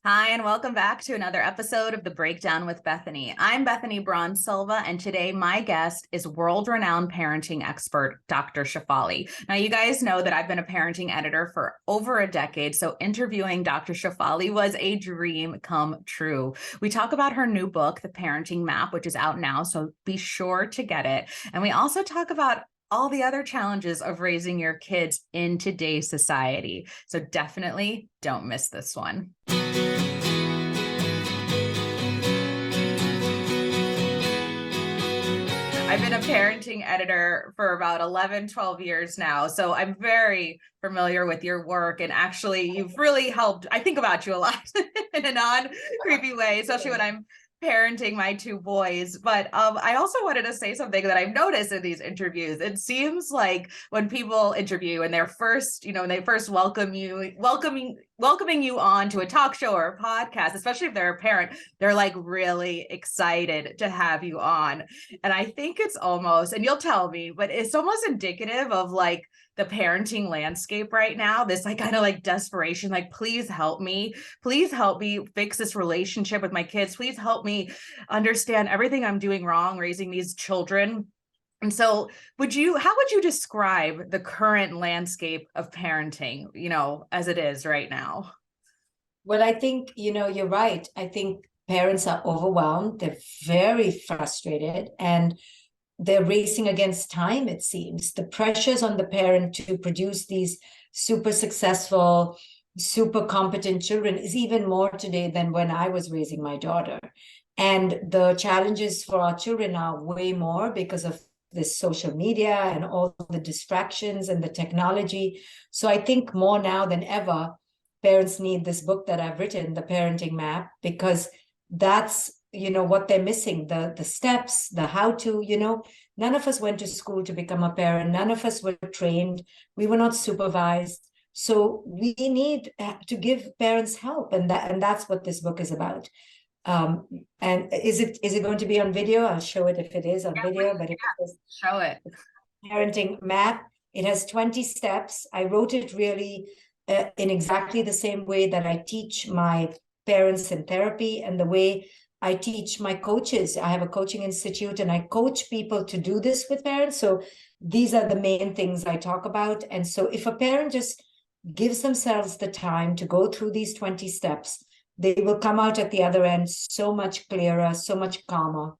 Hi, and welcome back to another episode of The Breakdown with Bethany. I'm Bethany Braun Silva, and today my guest is world-renowned parenting expert, Dr. Shefali. Now, you guys know that I've been a parenting editor for over a decade, so interviewing Dr. Shefali was a dream come true. We talk about her new book, The Parenting Map, which is out now, so be sure to get it. And we also talk about all the other challenges of raising your kids in today's society. So definitely don't miss this one. I've been a parenting editor for about 11, 12 years now. So I'm very familiar with your work. And actually, you've really helped. I think about you a lot in a non-creepy way, especially when I'm parenting my two boys. But I also wanted to say something that I've noticed in these interviews. It seems like when people interview and they're first, when they first welcoming you on to a talk show or a podcast, especially if they're a parent, they're like really excited to have you on. And I think it's almost, and you'll tell me, but it's almost indicative of like the parenting landscape right now, this like kind of like desperation, like, please help me fix this relationship with my kids. Please help me understand everything I'm doing wrong raising these children. And so how would you describe the current landscape of parenting, as it is right now? Well, I think, you're right. I think parents are overwhelmed. They're very frustrated and they're racing against time, it seems. The pressures on the parent to produce these super successful, super competent children is even more today than when I was raising my daughter. And the challenges for our children are way more because of this social media and all the distractions and the technology. So I think more now than ever, parents need this book that I've written, The Parenting Map, because that's what they're missing, the steps, the how to. None of us went to school to become a parent. None of us were trained. We were not supervised. So we need to give parents help, and that's what this book is about. And is it going to be on video? I'll show it if it is on video. But show it. Parenting Map. It has 20 steps. I wrote it really in exactly the same way that I teach my parents in therapy and the way I teach my coaches. I have a coaching institute and I coach people to do this with parents. So these are the main things I talk about. And so if a parent just gives themselves the time to go through these 20 steps, they will come out at the other end so much clearer, so much calmer,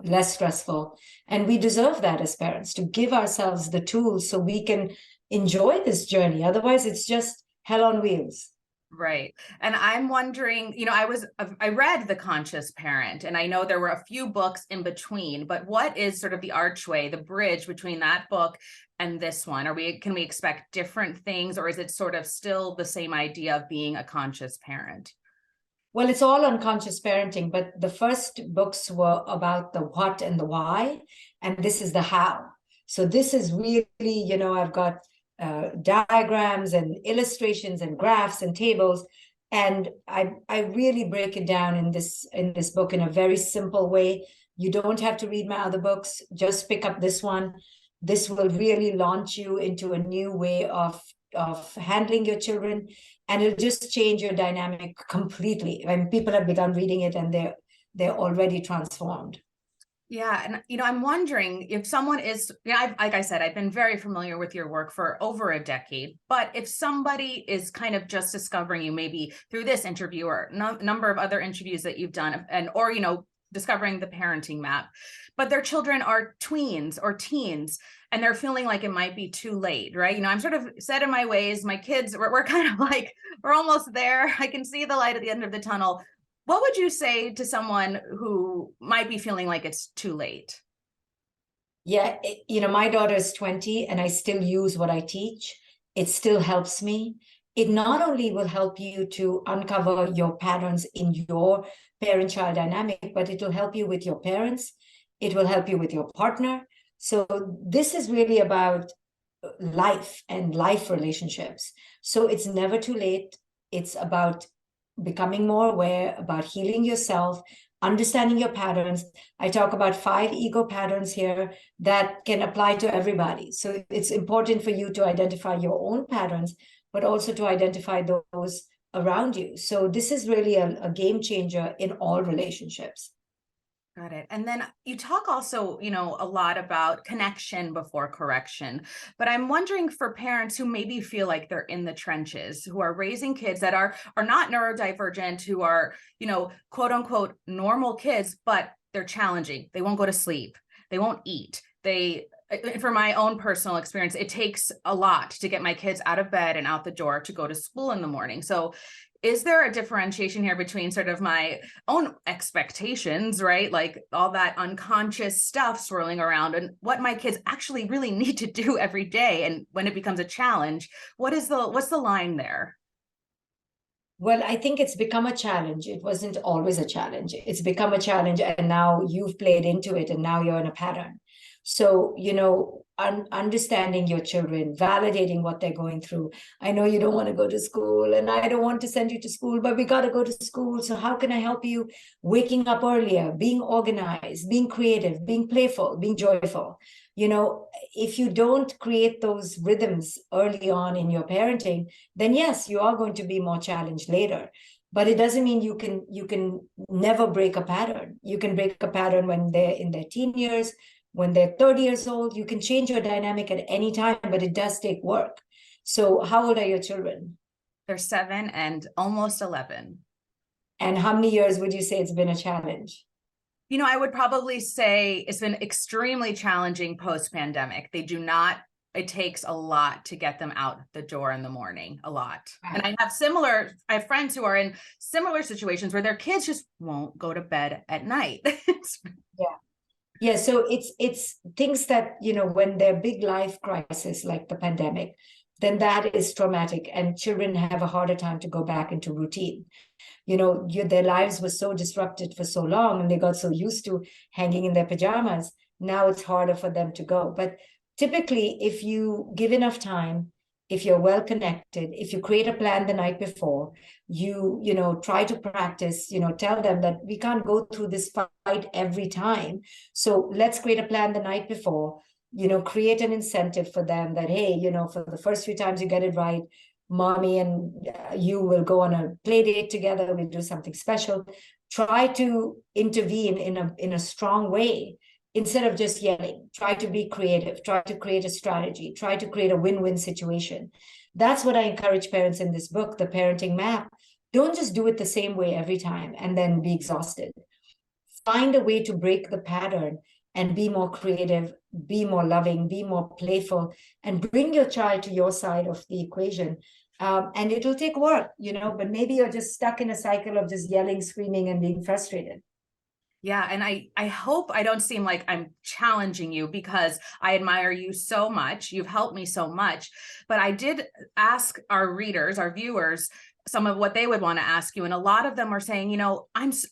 less stressful. And we deserve that as parents, to give ourselves the tools so we can enjoy this journey. Otherwise, it's just hell on wheels. Right. And I'm wondering, I read The Conscious Parent, and I know there were a few books in between, but what is sort of the archway, the bridge between that book and this one? Can we expect different things, or is it sort of still the same idea of being a conscious parent? Well, it's all unconscious parenting, but the first books were about the what and the why, and this is the how. So this is really, I've got diagrams and illustrations and graphs and tables, and I really break it down in this book in a very simple way. You don't have to read my other books, just pick up this one. This will really launch you into a new way of handling your children, and it'll just change your dynamic completely. And people have begun reading it and they're already transformed. Yeah. And, I'm wondering if someone is, like I said, I've been very familiar with your work for over a decade, but if somebody is kind of just discovering you, maybe through this interview or number of other interviews that you've done, or discovering the parenting map, but their children are tweens or teens, and they're feeling like it might be too late, right? I'm sort of set in my ways. My kids, we're kind of like, we're almost there. I can see the light at the end of the tunnel. What would you say to someone who might be feeling like it's too late? Yeah, my daughter is 20 and I still use what I teach. It still helps me. It not only will help you to uncover your patterns in your parent-child dynamic, but it will help you with your parents. It will help you with your partner. So this is really about life and life relationships. So it's never too late. It's about becoming more aware, about healing yourself, understanding your patterns. I talk about 5 ego patterns here that can apply to everybody. So it's important for you to identify your own patterns, but also to identify those around you. So this is really a game changer in all relationships. Got it. And then you talk also, a lot about connection before correction. But I'm wondering for parents who maybe feel like they're in the trenches, who are raising kids that are not neurodivergent, who are, quote unquote, normal kids, but they're challenging. They won't go to sleep. They won't eat. For my own personal experience, it takes a lot to get my kids out of bed and out the door to go to school in the morning. So is there a differentiation here between sort of my own expectations, right? Like all that unconscious stuff swirling around, and what my kids actually really need to do every day? And when it becomes a challenge, what's the line there? Well, I think it's become a challenge. It wasn't always a challenge. It's become a challenge, and now you've played into it, and now you're in a pattern. So, understanding your children, validating what they're going through. I know you don't want to go to school, and I don't want to send you to school, but we got to go to school. So how can I help you? Waking up earlier, being organized, being creative, being playful, being joyful. If you don't create those rhythms early on in your parenting, then yes, you are going to be more challenged later. But it doesn't mean you can never break a pattern. You can break a pattern when they're in their teen years, when they're 30 years old. You can change your dynamic at any time, but it does take work. So how old are your children? They're 7 and almost 11. And how many years would you say it's been a challenge? I would probably say it's been extremely challenging post-pandemic. It takes a lot to get them out the door in the morning, a lot. Right. And I have friends who are in similar situations where their kids just won't go to bed at night. Yeah. Yeah, so it's things that, when they're big life crisis like the pandemic, then that is traumatic, and children have a harder time to go back into routine. Their lives were so disrupted for so long, and they got so used to hanging in their pajamas. Now it's harder for them to go. But typically, if you give enough time, if you're well connected, if you create a plan the night before, you try to practice, tell them that we can't go through this fight every time. So let's create a plan the night before, create an incentive for them that, hey, for the first few times you get it right, mommy and you will go on a play date together. We'll do something special. Try to intervene in a strong way instead of just yelling. Try to be creative. Try to create a strategy. Try to create a win-win situation. That's what I encourage parents in this book, The Parenting Map. Don't just do it the same way every time and then be exhausted. Find a way to break the pattern and be more creative, be more loving, be more playful, and bring your child to your side of the equation. And it'll take work, but maybe you're just stuck in a cycle of just yelling, screaming, and being frustrated. Yeah. And I hope I don't seem like I'm challenging you, because I admire you so much. You've helped me so much. But I did ask our readers, our viewers, some of what they would want to ask you. And a lot of them are saying,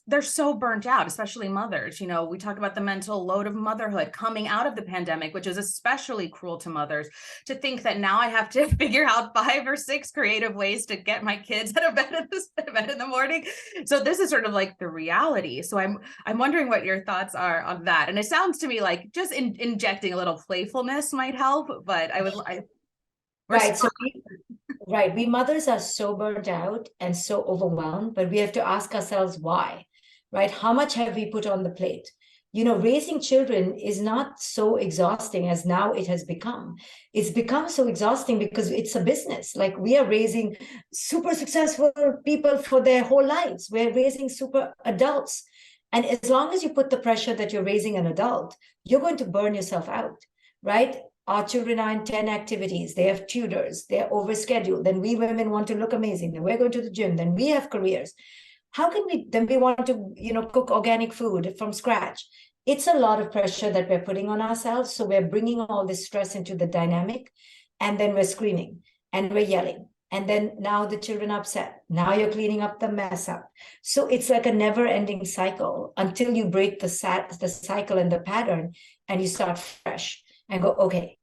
they're so burnt out, especially mothers. We talk about the mental load of motherhood coming out of the pandemic, which is especially cruel to mothers, to think that now I have to figure out 5 or 6 creative ways to get my kids out of bed in the morning. So this is sort of like the reality. So I'm wondering what your thoughts are on that. And it sounds to me like just injecting a little playfulness might help, but Right. So we mothers are so burnt out and so overwhelmed, but we have to ask ourselves why, right? How much have we put on the plate? Raising children is not so exhausting as now it has become. It's become so exhausting because it's a business. Like, we are raising super successful people for their whole lives. We're raising super adults. And as long as you put the pressure that you're raising an adult, you're going to burn yourself out, right? Our children are in 10 activities. They have tutors. They're overscheduled. Then we women want to look amazing. Then we're going to the gym. Then we have careers. How can we, then we want to, cook organic food from scratch. It's a lot of pressure that we're putting on ourselves. So we're bringing all this stress into the dynamic, and then we're screaming and we're yelling. And then now the children are upset. Now you're cleaning up the mess up. So it's like a never ending cycle until you break the cycle and the pattern, and you start fresh and go, okay,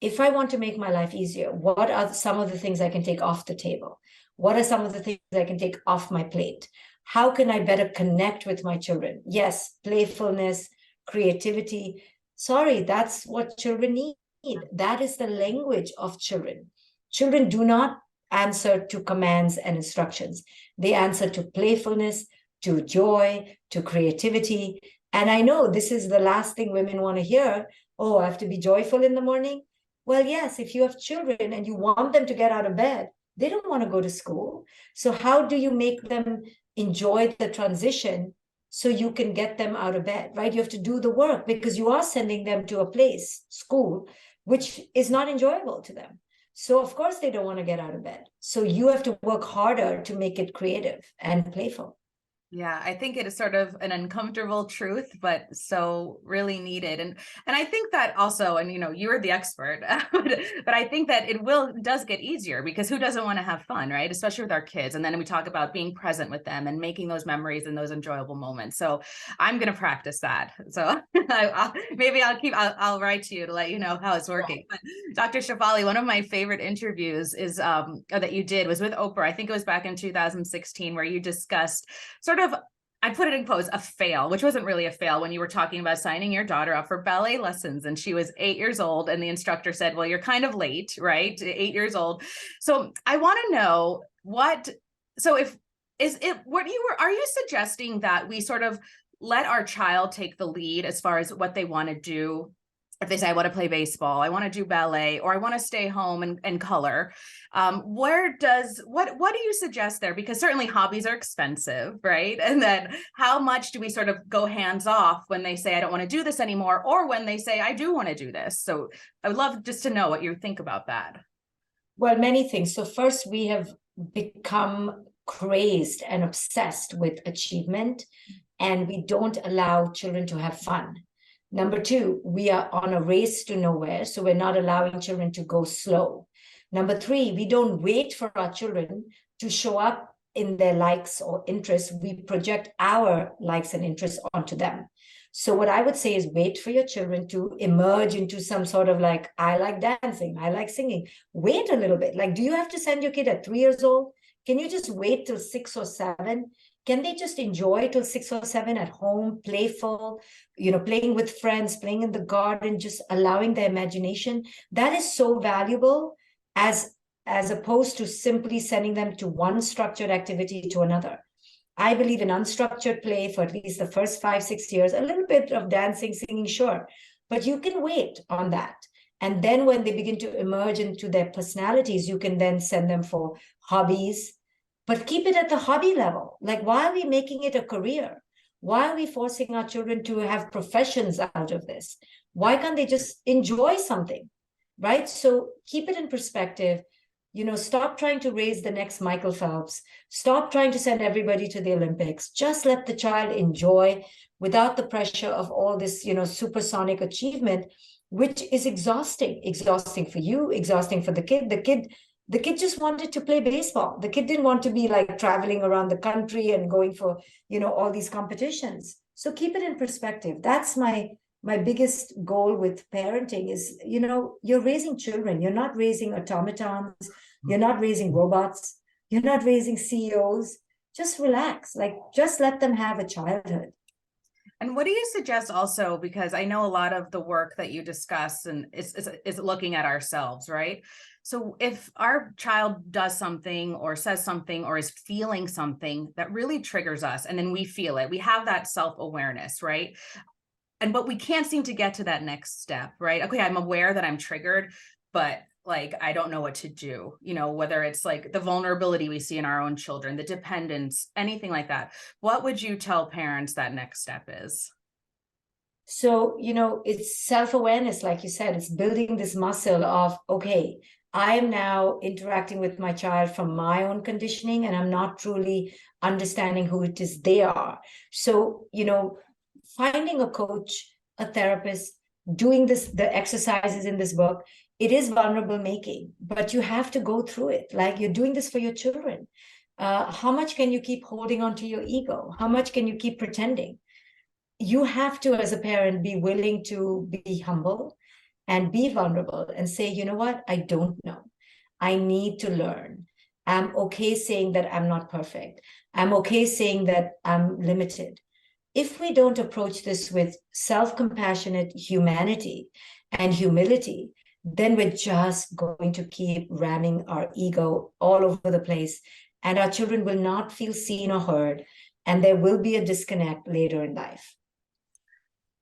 if I want to make my life easier, what are some of the things I can take off the table? What are some of the things I can take off my plate? How can I better connect with my children? Yes, playfulness, creativity. Sorry, that's what children need. That is the language of children. Children do not answer to commands and instructions. They answer to playfulness, to joy, to creativity. And I know this is the last thing women want to hear. Oh, I have to be joyful in the morning. Well, yes, if you have children and you want them to get out of bed, they don't want to go to school. So how do you make them enjoy the transition so you can get them out of bed, right? You have to do the work because you are sending them to a place, school, which is not enjoyable to them. So of course they don't want to get out of bed. So you have to work harder to make it creative and playful. Yeah, I think it is sort of an uncomfortable truth, but so really needed. And I think that also, and you're the expert, but I think that does get easier because who doesn't want to have fun, right? Especially with our kids. And then we talk about being present with them and making those memories and those enjoyable moments. So I'm going to practice that. So I'll write to you to let you know how it's working. But Dr. Shefali, one of my favorite interviews is that you did was with Oprah. I think it was back in 2016 where you discussed sort of, I put it in quotes, a fail, which wasn't really a fail when you were talking about signing your daughter up for ballet lessons. And she was 8 years old. And the instructor said, well, you're kind of late, right? 8 years old. So I want to know are you suggesting that we sort of let our child take the lead as far as what they want to do? If they say, I want to play baseball, I want to do ballet, or I want to stay home and color. What do you suggest there? Because certainly hobbies are expensive, right? And then how much do we sort of go hands off when they say, I don't want to do this anymore, or when they say, I do want to do this? So I would love just to know what you think about that. Well, many things. So first, we have become crazed and obsessed with achievement, and we don't allow children to have fun. Number two, we are on a race to nowhere, so we're not allowing children to go slow. Number three, we don't wait for our children to show up in their likes or interests. We project our likes and interests onto them. So what I would say is wait for your children to emerge into some sort of like, I like dancing, I like singing. Wait a little bit. Like, do you have to send your kid at 3 years old? Can you just wait till 6 or 7? Can they just enjoy till 6 or 7 at home, playful, playing with friends, playing in the garden, just allowing their imagination? That is so valuable as opposed to simply sending them to one structured activity to another. I believe in unstructured play for at least the first 5, 6 years, a little bit of dancing, singing, sure, but you can wait on that. And then when they begin to emerge into their personalities, you can then send them for hobbies, but keep it at the hobby level. Like, why are we making it a career? Why are we forcing our children to have professions out of this? Why can't they just enjoy something, right? So keep it in perspective. Stop trying to raise the next Michael Phelps. Stop trying to send everybody to the Olympics. Just let the child enjoy without the pressure of all this, supersonic achievement, which is exhausting for you, exhausting for the kid. The kid just wanted to play baseball. The kid didn't want to be like traveling around the country and going for, all these competitions. So keep it in perspective. That's my biggest goal with parenting is, you're raising children. You're not raising automatons. You're not raising robots. You're not raising CEOs. Just relax. Like, just let them have a childhood. And what do you suggest also, because I know a lot of the work that you discuss and is looking at ourselves, right? So if our child does something or says something or is feeling something that really triggers us, and then we feel it, we have that self-awareness, right? But we can't seem to get to that next step, right? Okay, I'm aware that I'm triggered, but like, I don't know what to do, whether it's like the vulnerability we see in our own children, the dependence, anything like that. What would you tell parents that next step is? So, it's self-awareness, like you said, it's building this muscle of, okay, I am now interacting with my child from my own conditioning, and I'm not truly understanding who it is they are. So, finding a coach, a therapist, doing the exercises in this book, it is vulnerable making, but you have to go through it. Like, you're doing this for your children. How much can you keep holding on to your ego? How much can you keep pretending? You have to, as a parent, be willing to be humble and be vulnerable and say, you know what? I don't know. I need to learn. I'm okay saying that I'm not perfect. I'm okay saying that I'm limited. If we don't approach this with self-compassionate humanity and humility, then we're just going to keep ramming our ego all over the place, and our children will not feel seen or heard, and there will be a disconnect later in life.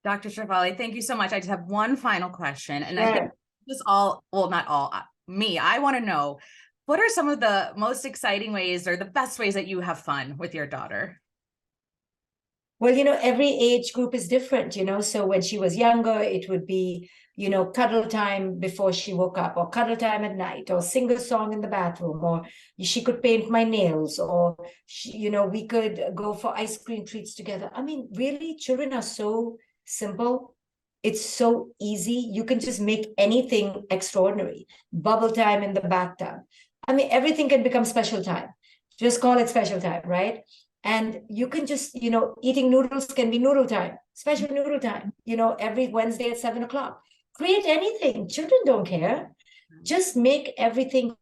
Dr. Shefali, thank you so much. I just have one final question. And Sure. I think this all, well, not all, me, I want to know, what are some of the most exciting ways or the best ways that you have fun with your daughter? Well, every age group is different, so when she was younger, it would be, cuddle time before she woke up, or cuddle time at night, or sing a song in the bathroom, or she could paint my nails, or we could go for ice cream treats together. I mean, really, children are so simple. It's so easy. You can just make anything extraordinary. Bubble time in the bathtub. I mean, everything can become special time. Just call it special time, right? And you can just, eating noodles can be noodle time, special noodle time, every Wednesday at 7 o'clock. Create anything. Children don't care. Just make everything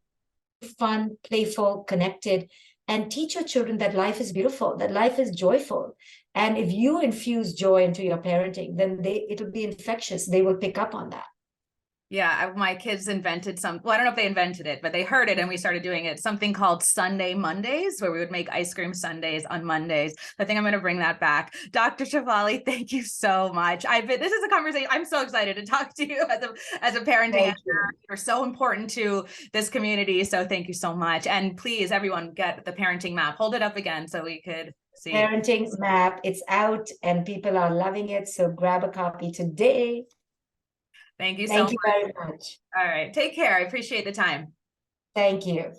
fun, playful, connected, and teach your children that life is beautiful, that life is joyful. And if you infuse joy into your parenting, then it'll be infectious. They will pick up on that. Yeah, my kids invented well, I don't know if they invented it, but they heard it and we started doing it. Something called Sunday Mondays, where we would make ice cream sundaes on Mondays. I think I'm going to bring that back. Dr. Shefali, thank you so much. This is a conversation. I'm so excited to talk to you as a parenting editor. You're so important to this community. So thank you so much. And please, everyone, get the parenting map. Hold it up again so we could see. Parenting map. It's out and people are loving it. So grab a copy today. Thank you so much. Thank you very much. All right. Take care. I appreciate the time. Thank you.